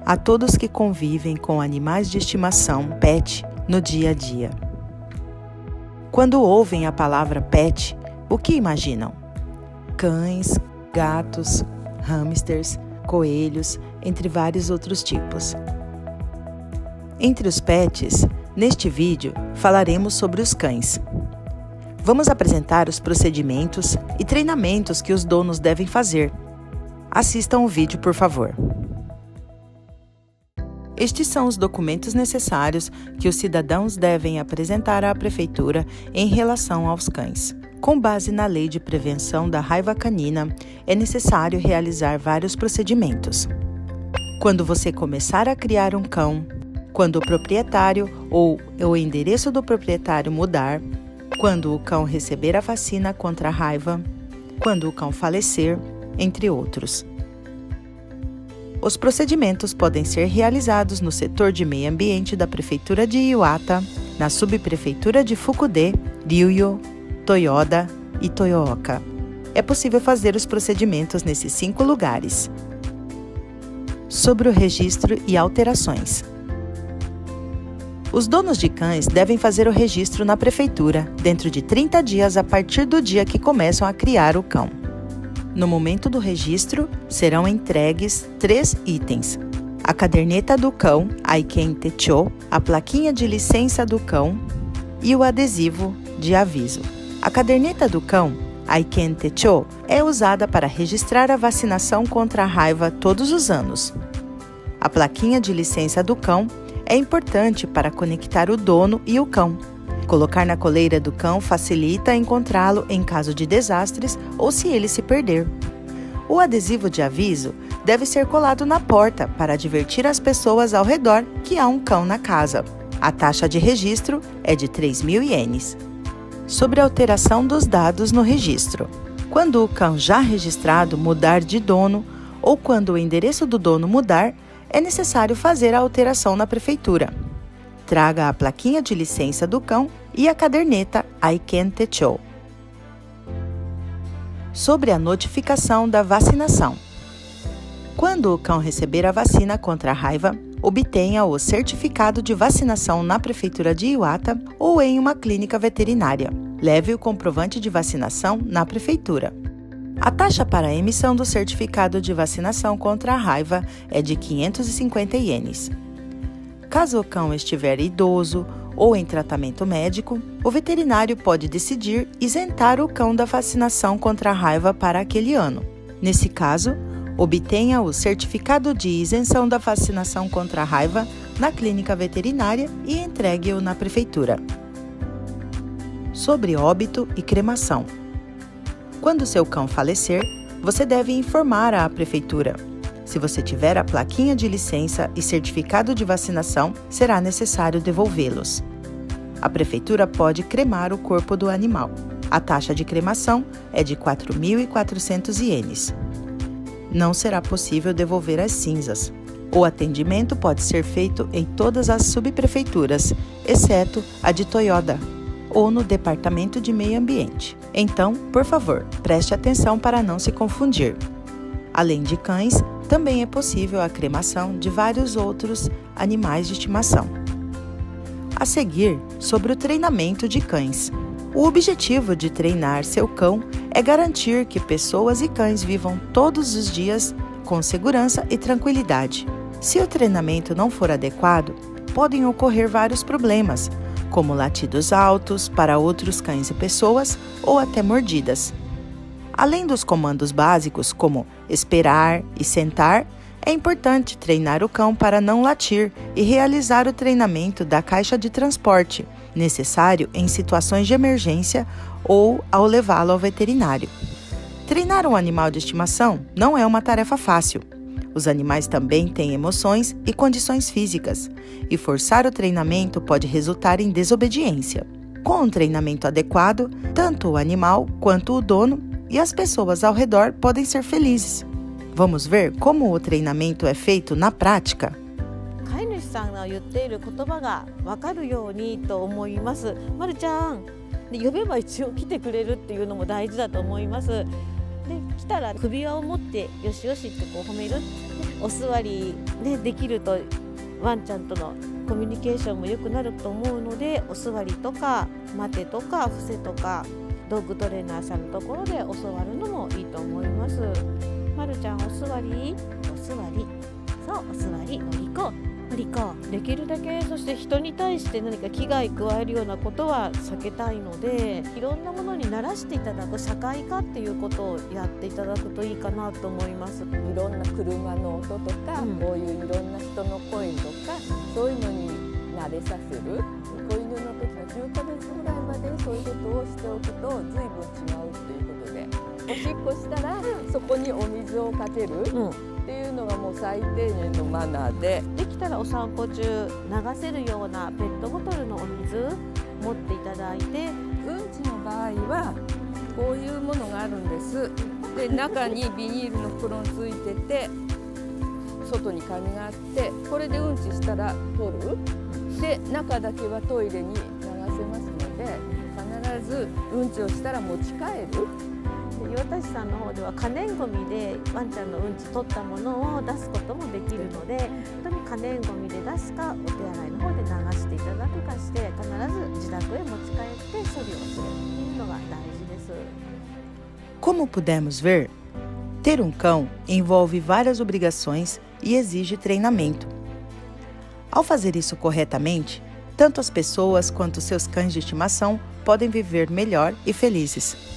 a todos que convivem com animais de estimação, pet, no dia a dia. Quando ouvem a palavra pet, o que imaginam? Cães, gatos, hamsters, coelhos, entre vários outros tipos. Entre os pets, neste vídeo falaremos sobre os cães. Vamos apresentar os procedimentos e treinamentos que os donos devem fazer. Assistam o vídeo, por favor. Estes são os documentos necessários que os cidadãos devem apresentar à Prefeitura em relação aos cães. Com base na Lei de Prevenção da Raiva Canina, é necessário realizar vários procedimentos. Quando você começar a criar um cão, quando o proprietário ou o endereço do proprietário mudar, quando o cão receber a vacina contra a raiva, quando o cão falecer, entre outros. Os procedimentos podem ser realizados no setor de meio ambiente da Prefeitura de Iwata, na subprefeitura de Fukude, Ryūyō, Toyoda e Toyooka. É possível fazer os procedimentos nesses 5 lugares. Sobre o registro e alterações. Os donos de cães devem fazer o registro na Prefeitura dentro de 30 dias a partir do dia que começam a criar o cão. No momento do registro, serão entregues 3 itens: a caderneta do cão, Aiken Techo, a plaquinha de licença do cão e o adesivo de aviso. A caderneta do cão, Aiken Techo, é usada para registrar a vacinação contra a raiva todos os anos. A plaquinha de licença do cão é importante para conectar o dono e o cão. Colocar na coleira do cão facilita encontrá-lo em caso de desastres ou se ele se perder. O adesivo de aviso deve ser colado na porta para advertir as pessoas ao redor que há um cão na casa. A taxa de registro é de 3.000 ienes. Sobre a alteração dos dados no registro. Quando o cão já registrado mudar de dono ou quando o endereço do dono mudar, é necessário fazer a alteração na Prefeitura. Traga a plaquinha de licença do cão e a caderneta Aiken Techo. Sobre a notificação da vacinação. Quando o cão receber a vacina contra a raiva, obtenha o certificado de vacinação na Prefeitura de Iwata ou em uma clínica veterinária. Leve o comprovante de vacinação na Prefeitura. A taxa para a emissão do certificado de vacinação contra a raiva é de 550 ienes. Caso o cão estiver idoso ou em tratamento médico, o veterinário pode decidir isentar o cão da vacinação contra a raiva para aquele ano. Nesse caso, obtenha o certificado de isenção da vacinação contra a raiva na clínica veterinária e entregue-o na Prefeitura. Sobre óbito e cremação. Quando seu cão falecer, você deve informar à Prefeitura. Se você tiver a plaquinha de licença e certificado de vacinação, será necessário devolvê-los. A Prefeitura pode cremar o corpo do animal. A taxa de cremação é de 4.400 ienes. Não será possível devolver as cinzas. O atendimento pode ser feito em todas as subprefeituras, exceto a de Toyoda, ou no Departamento de Meio Ambiente. Então, por favor, preste atenção para não se confundir. Além de cães, também é possível a cremação de vários outros animais de estimação. A seguir, sobre o treinamento de cães. O objetivo de treinar seu cão é garantir que pessoas e cães vivam todos os dias com segurança e tranquilidade. Se o treinamento não for adequado, podem ocorrer vários problemas, como latidos altos para outros cães e pessoas ou até mordidas. Além dos comandos básicos, como esperar e sentar, é importante treinar o cão para não latir e realizar o treinamento da caixa de transporte, necessário em situações de emergência ou ao levá-lo ao veterinário. Treinar um animal de estimação não é uma tarefa fácil. Os animais também têm emoções e condições físicas, e forçar o treinamento pode resultar em desobediência. Com um treinamento adequado, tanto o animal quanto o dono e as pessoas ao redor podem ser felizes. Vamos ver como o treinamento é feito na prática? 飼い主さんが言っている言葉が分かるようにと思います。まるちゃん、で呼べば一応来てくれるっていうのも大事だと思います。で来たら首輪を持ってよしよしってこう褒める。でお座り、ね、できるとワンちゃんとのコミュニケーションも良くなると思うので、お座りとか待てとか伏せとかドッグトレーナーさんのところで教わるのもいいと思います。まるちゃんお座り、お座り、そうお座り、お利口、お利口、できるだけそして人に対して何か危害加えるようなことは避けたいので、いろんなものに慣らしていただく社会化っていうことをやっていただくといいかなと思います。いろんな車の音とか、こういういろんな人の声とか、そういうのに慣れさせる。子犬の時の9ヶ月ぐらいまでそういうことをしておくと随分違うっていうことで、おしっこしたらそこにお水をかけるっていうのがもう最低限のマナーで、できたらお散歩中流せるようなペットボトルのお水持っていただいて、うんちの場合はこういうものがあるんです。で、中にビニールの袋についてて、外に紙があって、これでうんちしたら取る。で、中だけはトイレに流せますので、必ずうんちをしたら持ち帰る。岩田市さんの方では可燃ごみでワンちゃんのうんち取ったものを出すこともできるので、本当に可燃ごみで出すかお手洗いの方で流していただくかして、必ず自宅へ持ち帰って処理をするというのが大事です。Como pudemos ver, ter cão envolve várias obrigações e exige treinamento. Ao fazer isso corretamente, tanto as pessoas quanto seus cães de estimação podem viver melhor e felizes.